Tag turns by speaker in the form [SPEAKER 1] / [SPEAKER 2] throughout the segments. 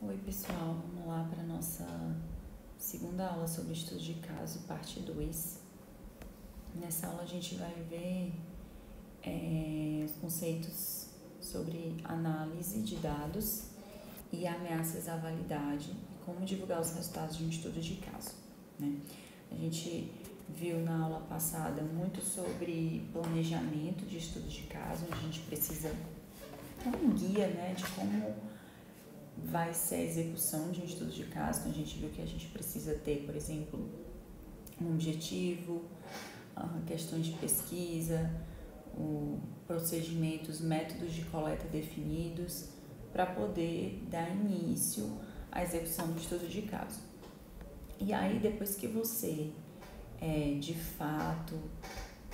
[SPEAKER 1] Oi pessoal, vamos lá para a nossa segunda aula sobre estudo de caso, parte 2. Nessa aula a gente vai ver os conceitos sobre análise de dados e ameaças à validade e como divulgar os resultados de um estudo de caso, né? A gente viu na aula passada muito sobre planejamento de estudo de caso, onde a gente precisa ter um guia, né, de como vai ser a execução de um estudo de caso. Então a gente viu que a gente precisa ter, por exemplo, um objetivo, questões de pesquisa, procedimentos, métodos de coleta definidos para poder dar início à execução do estudo de caso. E aí depois que você de fato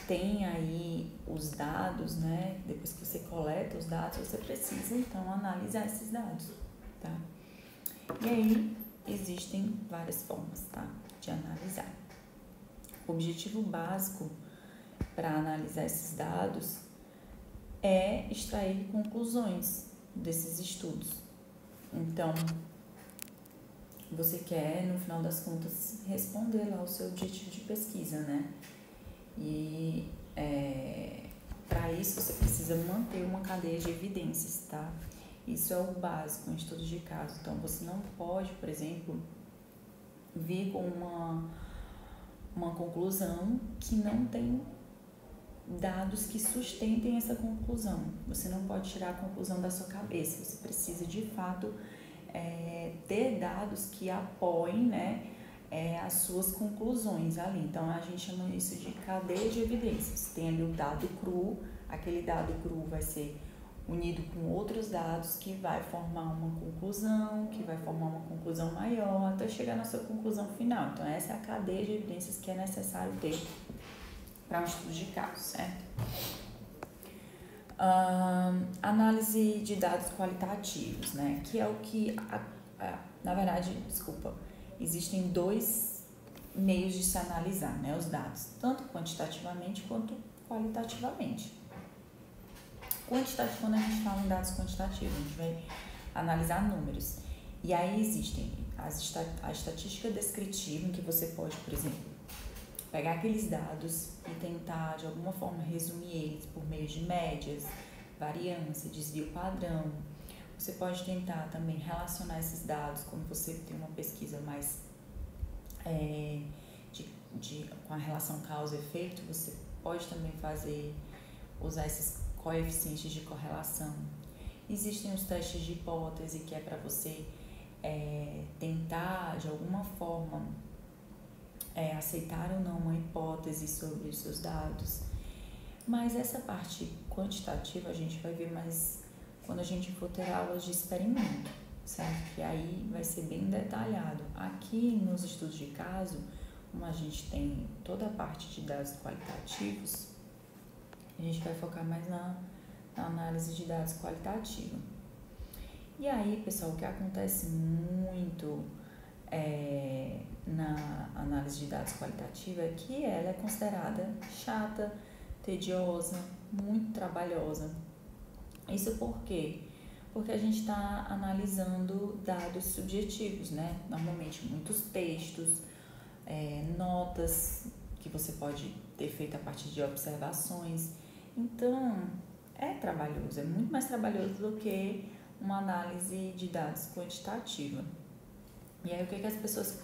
[SPEAKER 1] tem aí os dados, né? Depois que você coleta os dados, você precisa então analisar esses dados, tá? E aí existem várias formas, tá, de analisar. O objetivo básico para analisar esses dados é extrair conclusões desses estudos. Então, você quer, no final das contas, responder lá o seu objetivo de pesquisa, né? E para isso você precisa manter uma cadeia de evidências, tá? Isso é o básico em estudos de caso. Então, você não pode, por exemplo, vir com uma conclusão que não tem dados que sustentem essa conclusão. Você não pode tirar a conclusão da sua cabeça. Você precisa, de fato, ter dados que apoiem, né, as suas conclusões ali. Então, a gente chama isso de cadeia de evidências. Tem ali o dado cru, aquele dado cru vai ser unido com outros dados que vai formar uma conclusão, que vai formar uma conclusão maior, até chegar na sua conclusão final. Então, essa é a cadeia de evidências que é necessário ter para um estudo de caso, certo? Análise de dados qualitativos, né? Que é o que, na verdade, existem dois meios de se analisar, né, os dados, tanto quantitativamente quanto qualitativamente. Quando a gente fala em dados quantitativos, a gente vai analisar números. E aí existem a estatística descritiva, em que você pode, por exemplo, pegar aqueles dados e tentar, de alguma forma, resumir eles por meio de médias, variância, desvio padrão. Você pode tentar também relacionar esses dados quando você tem uma pesquisa mais com a relação causa-efeito. Você pode também usar esses coeficientes de correlação. Existem os testes de hipótese, que é para você tentar, de alguma forma, aceitar ou não uma hipótese sobre os seus dados. Mas essa parte quantitativa a gente vai ver mais quando a gente for ter aulas de experimento, certo? Que aí vai ser bem detalhado. Aqui nos estudos de caso, como a gente tem toda a parte de dados qualitativos, a gente vai focar mais na análise de dados qualitativa. E aí, pessoal, o que acontece muito na análise de dados qualitativa é que ela é considerada chata, tediosa, muito trabalhosa. Isso por quê? Porque a gente está analisando dados subjetivos, né? Normalmente muitos textos, notas que você pode ter feito a partir de observações. Então, é trabalhoso, é muito mais trabalhoso do que uma análise de dados quantitativa. E aí, o que as pessoas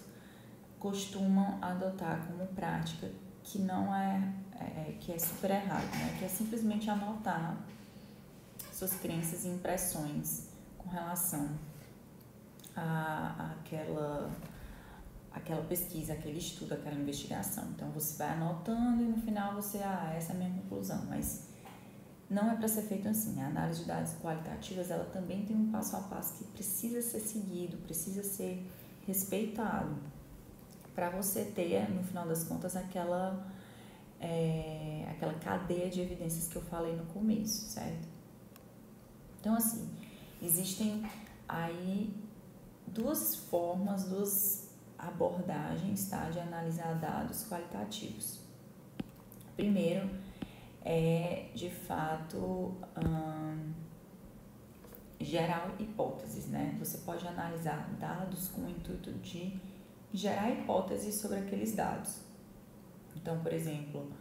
[SPEAKER 1] costumam adotar como prática, que não que é super errado, né? Que é simplesmente anotar suas crenças e impressões com relação àquela pesquisa, aquele estudo, aquela investigação. Então, você vai anotando e no final essa é a minha conclusão. Mas não é para ser feito assim. A análise de dados qualitativas, ela também tem um passo a passo que precisa ser seguido, precisa ser respeitado, para você ter, no final das contas, aquela cadeia de evidências que eu falei no começo, certo? Então, assim, existem aí duas abordagens, tá, de analisar dados qualitativos. Primeiro, de fato, gerar hipóteses, né? Você pode analisar dados com o intuito de gerar hipóteses sobre aqueles dados. Então, por exemplo,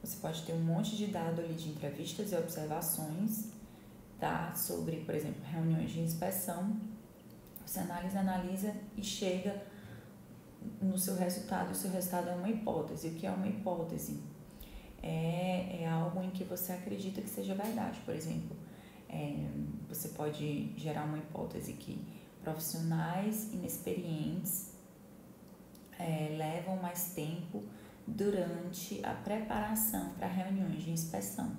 [SPEAKER 1] você pode ter um monte de dado ali de entrevistas e observações, tá? Sobre, por exemplo, reuniões de inspeção. Você analisa e chega no seu resultado. O seu resultado é uma hipótese. O que é uma hipótese? É algo em que você acredita que seja verdade. Por exemplo, você pode gerar uma hipótese que profissionais inexperientes levam mais tempo durante a preparação para reuniões de inspeção.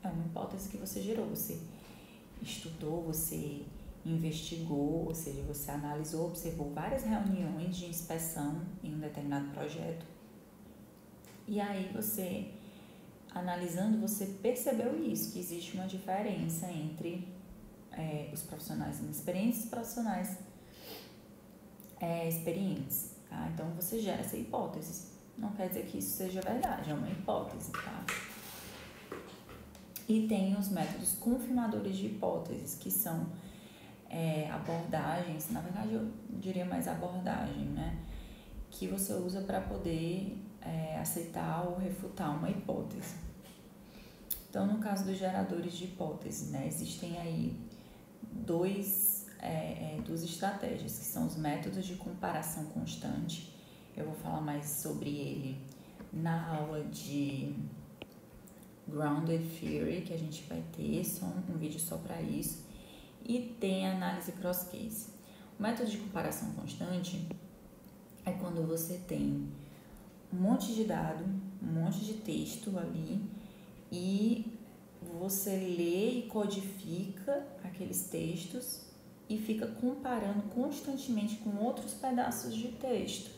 [SPEAKER 1] É uma hipótese que você gerou, você estudou, você investigou, ou seja, você analisou, observou várias reuniões de inspeção em um determinado projeto. E aí você, analisando, você percebeu isso, que existe uma diferença entre os profissionais inexperientes e os profissionais experientes, tá? Então você gera essa hipótese. Não quer dizer que isso seja verdade, é uma hipótese, tá? E tem os métodos confirmadores de hipóteses, que são abordagens, na verdade eu diria mais abordagem, né? Que você usa para poder aceitar ou refutar uma hipótese. Então, no caso dos geradores de hipóteses, né, existem aí duas estratégias, que são os métodos de comparação constante. Eu vou falar mais sobre ele na aula de Grounded Theory, que a gente vai ter um vídeo só para isso. E tem a análise cross-case. O método de comparação constante é quando você tem um monte de dado, um monte de texto ali e você lê e codifica aqueles textos e fica comparando constantemente com outros pedaços de texto.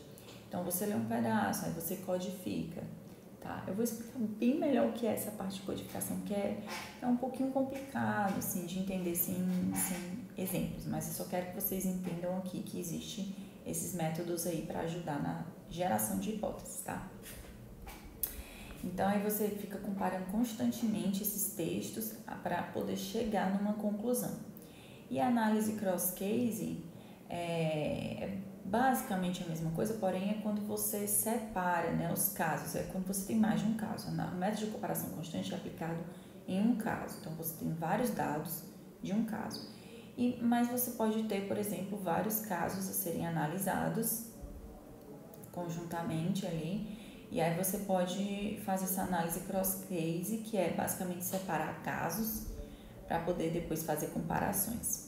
[SPEAKER 1] Então, você lê um pedaço, aí você codifica, tá? Eu vou explicar bem melhor o que é essa parte de codificação, que é um pouquinho complicado, assim, de entender sem exemplos, mas eu só quero que vocês entendam aqui que existe esses métodos aí para ajudar na geração de hipóteses, tá? Então, aí você fica comparando constantemente esses textos para poder chegar numa conclusão. E a análise cross-case é basicamente a mesma coisa, porém é quando você separa, né, os casos, é quando você tem mais de um caso. O método de comparação constante é aplicado em um caso, então você tem vários dados de um caso. Mas você pode ter, por exemplo, vários casos a serem analisados conjuntamente ali, e aí você pode fazer essa análise cross-case, que é basicamente separar casos para poder depois fazer comparações.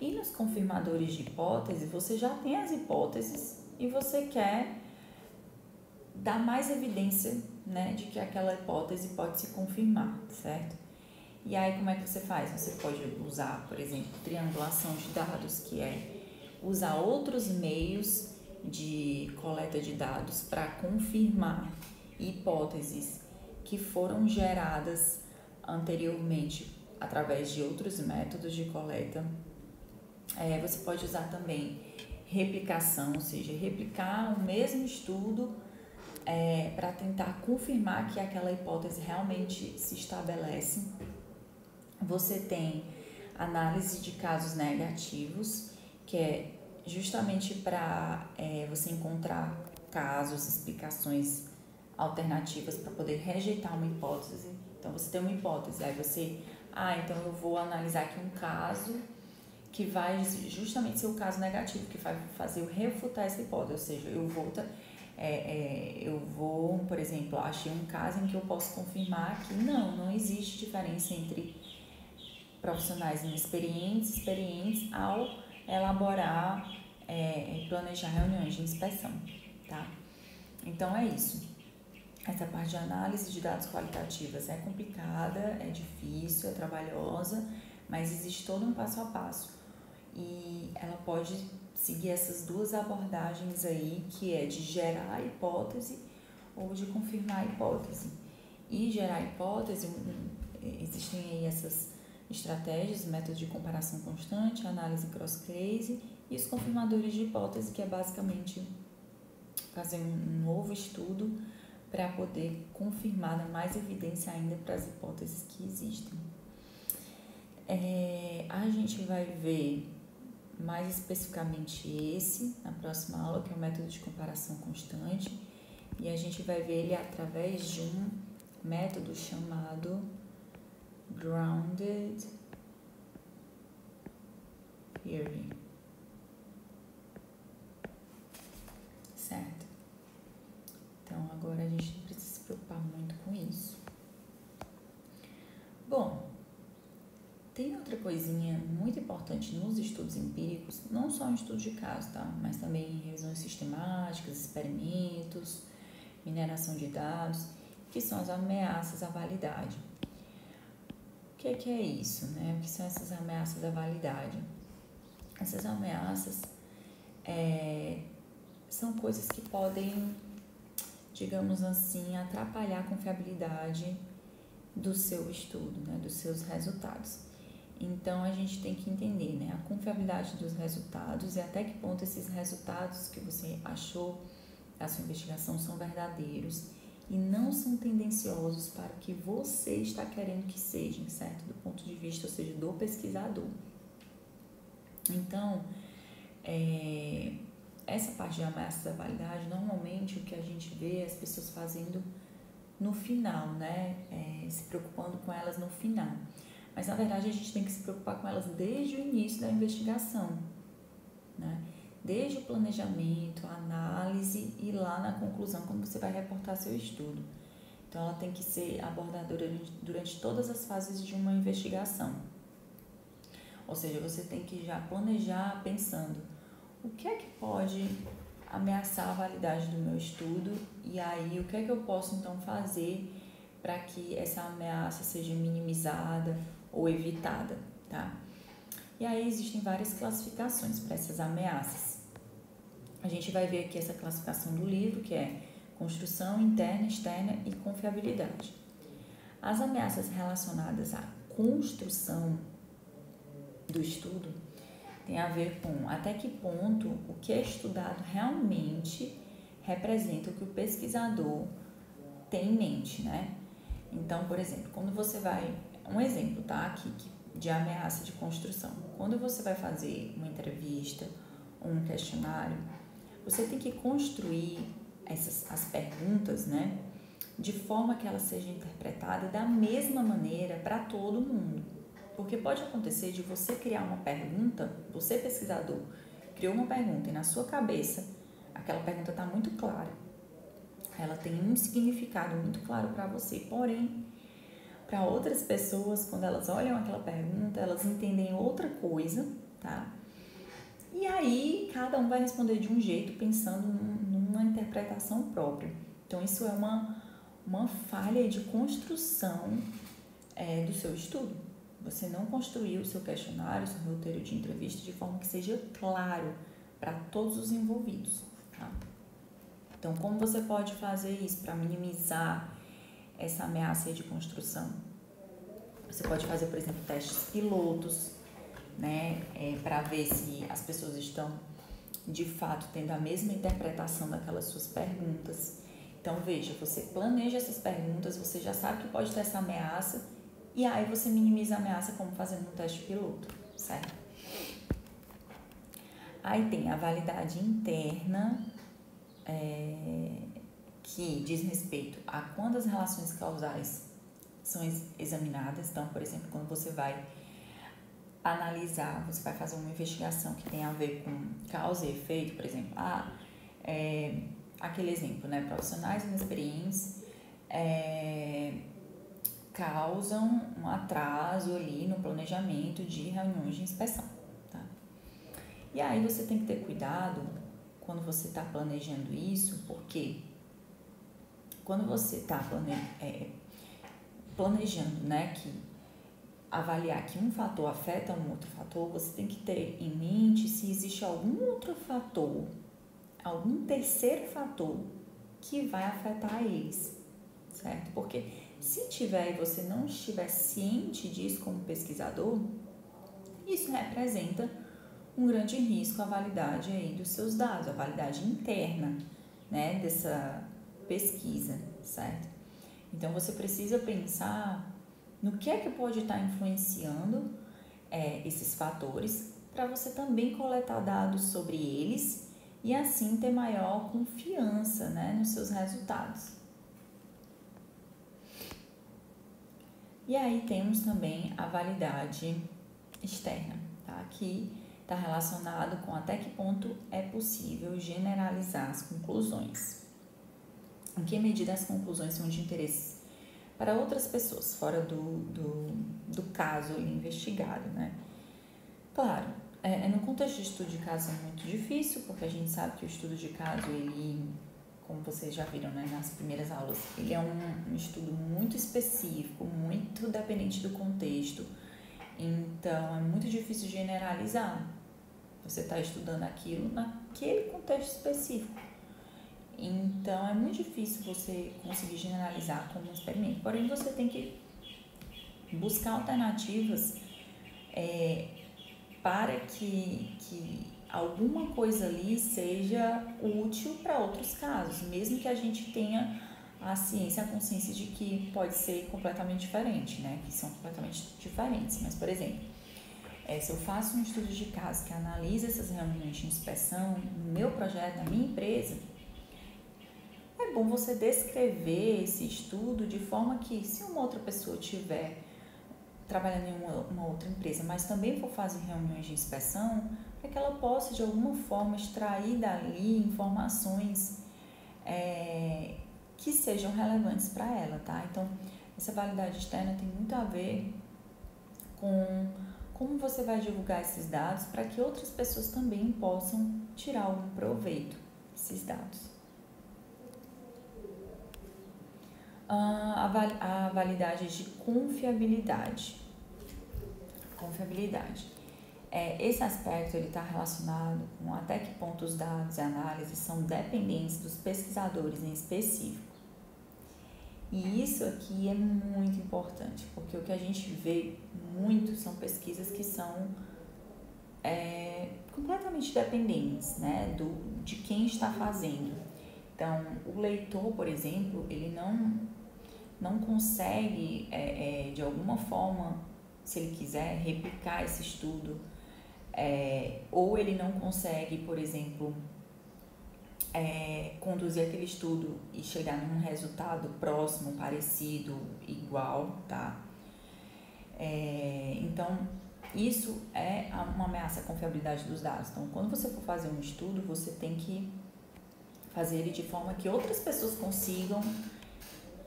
[SPEAKER 1] E nos confirmadores de hipótese, você já tem as hipóteses e você quer dar mais evidência, né, de que aquela hipótese pode se confirmar, certo? E aí como é que você faz? Você pode usar, por exemplo, triangulação de dados, que é usar outros meios de coleta de dados para confirmar hipóteses que foram geradas anteriormente através de outros métodos de coleta. Você pode usar também replicação, ou seja, replicar o mesmo estudo para tentar confirmar que aquela hipótese realmente se estabelece. Você tem análise de casos negativos, que é justamente para você encontrar casos, explicações alternativas para poder rejeitar uma hipótese. Então, você tem uma hipótese, aí você, então eu vou analisar aqui um caso que vai justamente ser o caso negativo, que vai fazer eu refutar essa hipótese, ou seja, eu vou, por exemplo, achei um caso em que eu posso confirmar que não existe diferença entre profissionais inexperientes e experientes ao elaborar e planejar reuniões de inspeção, tá? Então, é isso. Essa parte de análise de dados qualitativas é complicada, é difícil, é trabalhosa, mas existe todo um passo a passo. E ela pode seguir essas duas abordagens aí, que é de gerar a hipótese ou de confirmar a hipótese. E gerar a hipótese, existem aí essas estratégias, métodos de comparação constante, análise cross-case e os confirmadores de hipótese, que é basicamente fazer um novo estudo para poder confirmar, dar mais evidência ainda para as hipóteses que existem. A gente vai ver mais especificamente esse na próxima aula, que é o método de comparação constante, e a gente vai ver ele através de um método chamado Grounded Theory, certo? Então agora a gente não precisa se preocupar muito com isso. Bom, tem outra coisinha muito importante nos estudos empíricos, não só em estudos de caso, tá? Mas também em revisões sistemáticas, experimentos, mineração de dados, que são as ameaças à validade. O que é isso, né? O que são essas ameaças à validade? Essas ameaças são coisas que podem, digamos assim, atrapalhar a confiabilidade do seu estudo, né? Dos seus resultados. Então, a gente tem que entender, né, a confiabilidade dos resultados e até que ponto esses resultados que você achou da sua investigação são verdadeiros e não são tendenciosos para o que você está querendo que sejam, certo? Do ponto de vista, ou seja, do pesquisador. Então, essa parte de ameaça da validade, normalmente o que a gente vê é as pessoas fazendo no final, né? Se preocupando com elas no final. Mas, na verdade, a gente tem que se preocupar com elas desde o início da investigação, né? Desde o planejamento, a análise e lá na conclusão, quando você vai reportar seu estudo. Então, ela tem que ser abordada durante todas as fases de uma investigação. Ou seja, você tem que já planejar pensando o que é que pode ameaçar a validade do meu estudo e aí o que é que eu posso, então, fazer para que essa ameaça seja minimizada ou evitada, tá? E aí existem várias classificações para essas ameaças. A gente vai ver aqui essa classificação do livro, que é construção interna, externa e confiabilidade. As ameaças relacionadas à construção do estudo tem a ver com até que ponto o que é estudado realmente representa o que o pesquisador tem em mente, né? Então, por exemplo, quando você vai... Um exemplo, tá? Aqui, de ameaça de construção. Quando você vai fazer uma entrevista ou um questionário, você tem que construir as perguntas, né? De forma que ela seja interpretada da mesma maneira para todo mundo. Porque pode acontecer de você criar uma pergunta, você pesquisador, criou uma pergunta e na sua cabeça aquela pergunta está muito clara. Ela tem um significado muito claro para você, porém, para outras pessoas, quando elas olham aquela pergunta, elas entendem outra coisa, tá? E aí, cada um vai responder de um jeito, pensando numa interpretação própria. Então, isso é uma falha de construção do seu estudo. Você não construiu o seu questionário, o seu roteiro de entrevista de forma que seja claro para todos os envolvidos, tá? Então, como você pode fazer isso para minimizar essa ameaça de construção? Você pode fazer, por exemplo, testes pilotos, né, para ver se as pessoas estão, de fato, tendo a mesma interpretação daquelas suas perguntas. Então, veja, você planeja essas perguntas, você já sabe que pode ter essa ameaça, e aí você minimiza a ameaça como fazendo um teste piloto, certo? Aí tem a validade interna, que diz respeito a quando as relações causais são examinadas. Então, por exemplo, quando você vai analisar, você vai fazer uma investigação que tem a ver com causa e efeito, por exemplo, aquele exemplo, né? Profissionais inexperientes causam um atraso ali no planejamento de reuniões de inspeção, tá? E aí você tem que ter cuidado quando você está planejando isso, porque quando você está planejando, né, que avaliar que um fator afeta um outro fator, você tem que ter em mente se existe algum outro fator, algum terceiro fator que vai afetar eles, certo? Porque se tiver e você não estiver ciente disso como pesquisador, isso representa um grande risco à validade aí dos seus dados, a validade interna, né, dessa pesquisa, certo? Então, você precisa pensar no que é que pode estar influenciando esses fatores para você também coletar dados sobre eles e assim ter maior confiança, né, nos seus resultados. E aí temos também a validade externa, tá? Que está relacionado com até que ponto é possível generalizar as conclusões. Em que medida as conclusões são de interesse para outras pessoas, fora do caso ali investigado, né? Claro, no contexto de estudo de caso é muito difícil, porque a gente sabe que o estudo de caso, ele, como vocês já viram, né, nas primeiras aulas, ele é um estudo muito específico, muito dependente do contexto, então é muito difícil generalizar. Você está estudando aquilo naquele contexto específico. Então, é muito difícil você conseguir generalizar como um experimento. Porém, você tem que buscar alternativas para que alguma coisa ali seja útil para outros casos, mesmo que a gente tenha a ciência, a consciência de que pode ser completamente diferente, né? Que são completamente diferentes. Mas, por exemplo, se eu faço um estudo de caso que analisa essas reuniões de inspeção no meu projeto, na minha empresa, é bom você descrever esse estudo de forma que, se uma outra pessoa estiver trabalhando em uma outra empresa, mas também for fazer reuniões de inspeção, para que ela possa, de alguma forma, extrair dali informações que sejam relevantes para ela, tá? Então, essa validade externa tem muito a ver com como você vai divulgar esses dados para que outras pessoas também possam tirar algum proveito desses dados. A validade de confiabilidade. Esse aspecto está relacionado com até que ponto os dados e análises são dependentes dos pesquisadores em específico. E isso aqui é muito importante, porque o que a gente vê muito são pesquisas que são completamente dependentes, né, de quem está fazendo. Então, o leitor, por exemplo, ele não consegue, de alguma forma, se ele quiser, replicar esse estudo, ou ele não consegue, por exemplo, conduzir aquele estudo e chegar num resultado próximo, parecido, igual, tá? Então, isso é uma ameaça à confiabilidade dos dados. Então, quando você for fazer um estudo, você tem que fazer ele de forma que outras pessoas consigam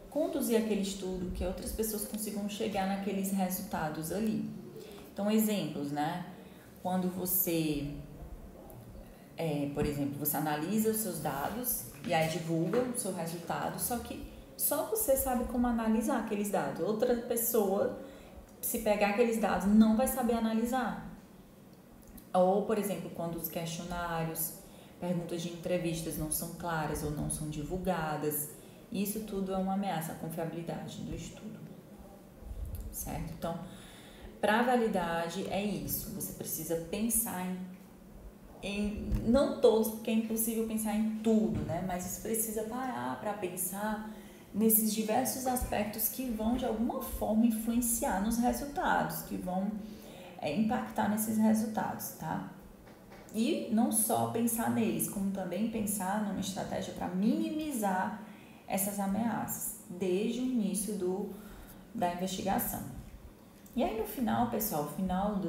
[SPEAKER 1] conduzir aquele estudo, que outras pessoas consigam chegar naqueles resultados ali. Então, exemplos, né? Quando você, por exemplo, você analisa os seus dados e aí divulga o seu resultado, só que só você sabe como analisar aqueles dados. Outra pessoa, se pegar aqueles dados, não vai saber analisar. Ou, por exemplo, quando os questionários, perguntas de entrevistas não são claras ou não são divulgadas, isso tudo é uma ameaça à confiabilidade do estudo, certo? Então, para a validade é isso, você precisa pensar em não todos, porque é impossível pensar em tudo, né? Mas você precisa parar para pensar nesses diversos aspectos que vão de alguma forma influenciar nos resultados, que vão impactar nesses resultados, tá? E não só pensar neles, como também pensar numa estratégia para minimizar essas ameaças, desde o início da investigação. E aí no final, pessoal, final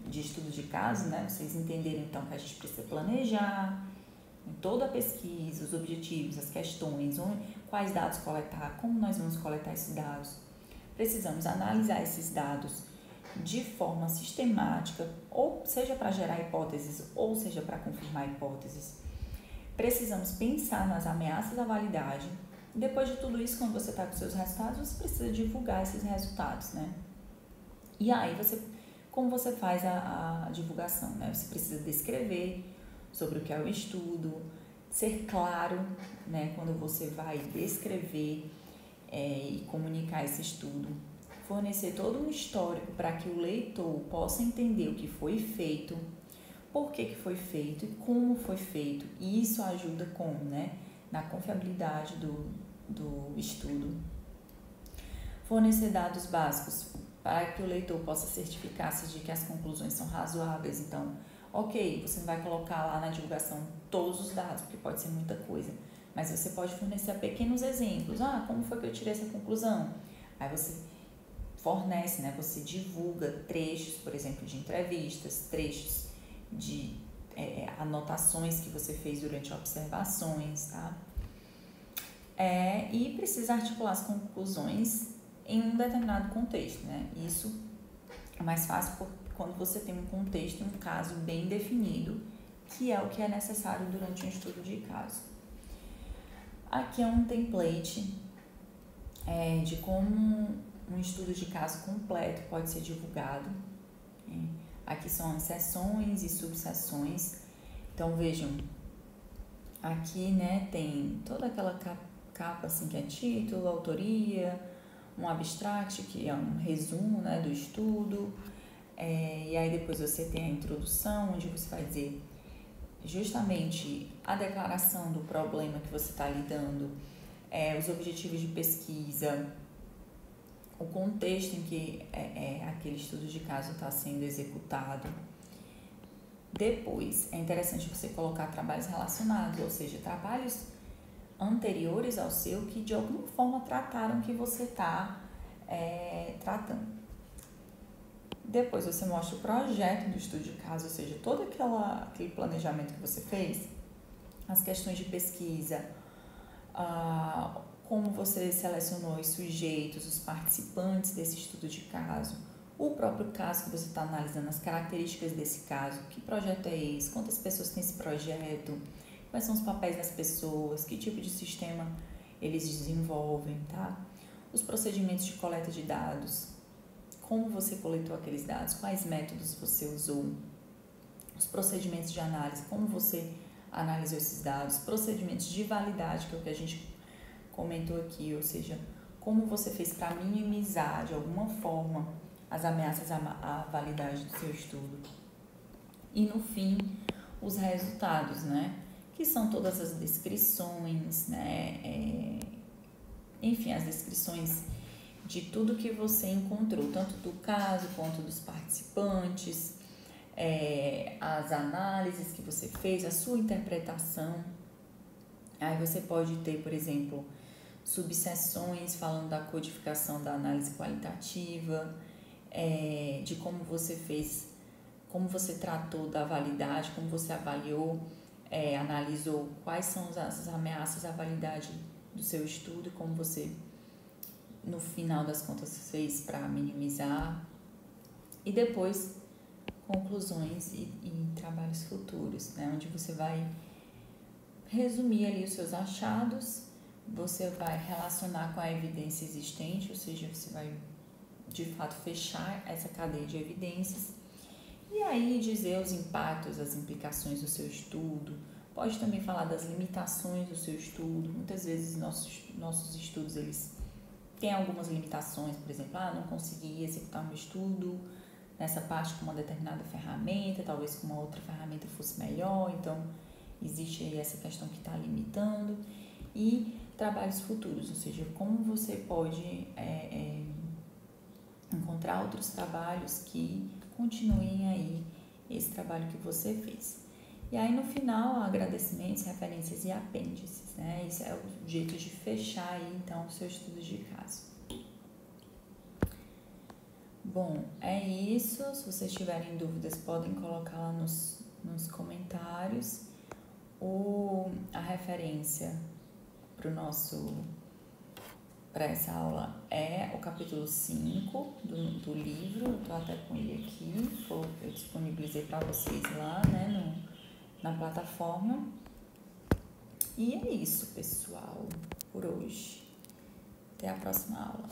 [SPEAKER 1] de estudo de caso, né, vocês entenderam então que a gente precisa planejar em toda a pesquisa, os objetivos, as questões, quais dados coletar, como nós vamos coletar esses dados. Precisamos analisar esses dados de forma sistemática, ou seja para gerar hipóteses, ou seja para confirmar hipóteses. Precisamos pensar nas ameaças à validade. Depois de tudo isso, quando você está com seus resultados, você precisa divulgar esses resultados, né? E aí, como você faz a divulgação, né? Você precisa descrever sobre o que é o estudo, ser claro, né? Quando você vai descrever e comunicar esse estudo, fornecer todo um histórico para que o leitor possa entender o que foi feito, por que foi feito e como foi feito. E isso ajuda como, né? Na confiabilidade do estudo. Fornecer dados básicos para que o leitor possa certificar-se de que as conclusões são razoáveis. Então, ok, você não vai colocar lá na divulgação todos os dados, porque pode ser muita coisa, mas você pode fornecer pequenos exemplos. Ah, como foi que eu tirei essa conclusão? Aí você fornece, né? Você divulga trechos, por exemplo, de entrevistas, trechos de anotações que você fez durante observações, tá? E precisa articular as conclusões em um determinado contexto, né? Isso é mais fácil quando você tem um contexto, um caso bem definido, que é o que é necessário durante um estudo de caso. Aqui é um template de como um estudo de caso completo pode ser divulgado. Aqui são as seções e subseções. Então, vejam, aqui, né, tem toda aquela capa assim, que é título, autoria, um abstract, que é um resumo, né, do estudo. E aí depois você tem a introdução, onde você vai dizer justamente a declaração do problema que você está lidando, os objetivos de pesquisa, o contexto em que aquele estudo de caso está sendo executado. Depois, é interessante você colocar trabalhos relacionados, ou seja, trabalhos anteriores ao seu que de alguma forma trataram que você está tratando. Depois você mostra o projeto do estudo de caso, ou seja, todo aquele planejamento que você fez, as questões de pesquisa, como você selecionou os sujeitos, os participantes desse estudo de caso, o próprio caso que você está analisando, as características desse caso, que projeto é esse, quantas pessoas tem esse projeto, quais são os papéis das pessoas, que tipo de sistema eles desenvolvem, tá? Os procedimentos de coleta de dados, como você coletou aqueles dados, quais métodos você usou, os procedimentos de análise, como você analisou esses dados, procedimentos de validade, que é o que a gente comentou aqui, ou seja, como você fez para minimizar de alguma forma as ameaças à validade do seu estudo. E no fim, os resultados, né? Que são todas as descrições, né? Enfim, as descrições de tudo que você encontrou, tanto do caso quanto dos participantes, as análises que você fez, a sua interpretação. Aí você pode ter, por exemplo, subseções falando da codificação da análise qualitativa, de como você fez, como você tratou da validade, como você avaliou, analisou quais são as ameaças à validade do seu estudo e como você, no final das contas, fez para minimizar. E depois, conclusões e trabalhos futuros, né? Onde você vai resumir ali os seus achados, você vai relacionar com a evidência existente, ou seja, você vai de fato fechar essa cadeia de evidências e aí dizer os impactos, as implicações do seu estudo. Pode também falar das limitações do seu estudo. Muitas vezes nossos estudos eles têm algumas limitações, por exemplo, não consegui executar meu estudo nessa parte com uma determinada ferramenta, talvez com uma outra ferramenta fosse melhor, então existe aí essa questão que está limitando. E trabalhos futuros, ou seja, como você pode encontrar outros trabalhos que continuem aí esse trabalho que você fez. E aí no final, agradecimentos, referências e apêndices, né? Esse é o jeito de fechar aí então o seu estudo de caso. Bom, é isso. Se vocês tiverem dúvidas, podem colocar lá nos comentários. A referência para essa aula é o capítulo 5 do livro. Eu estou até com ele aqui, eu disponibilizei para vocês lá, né, na plataforma. E é isso, pessoal, por hoje. Até a próxima aula.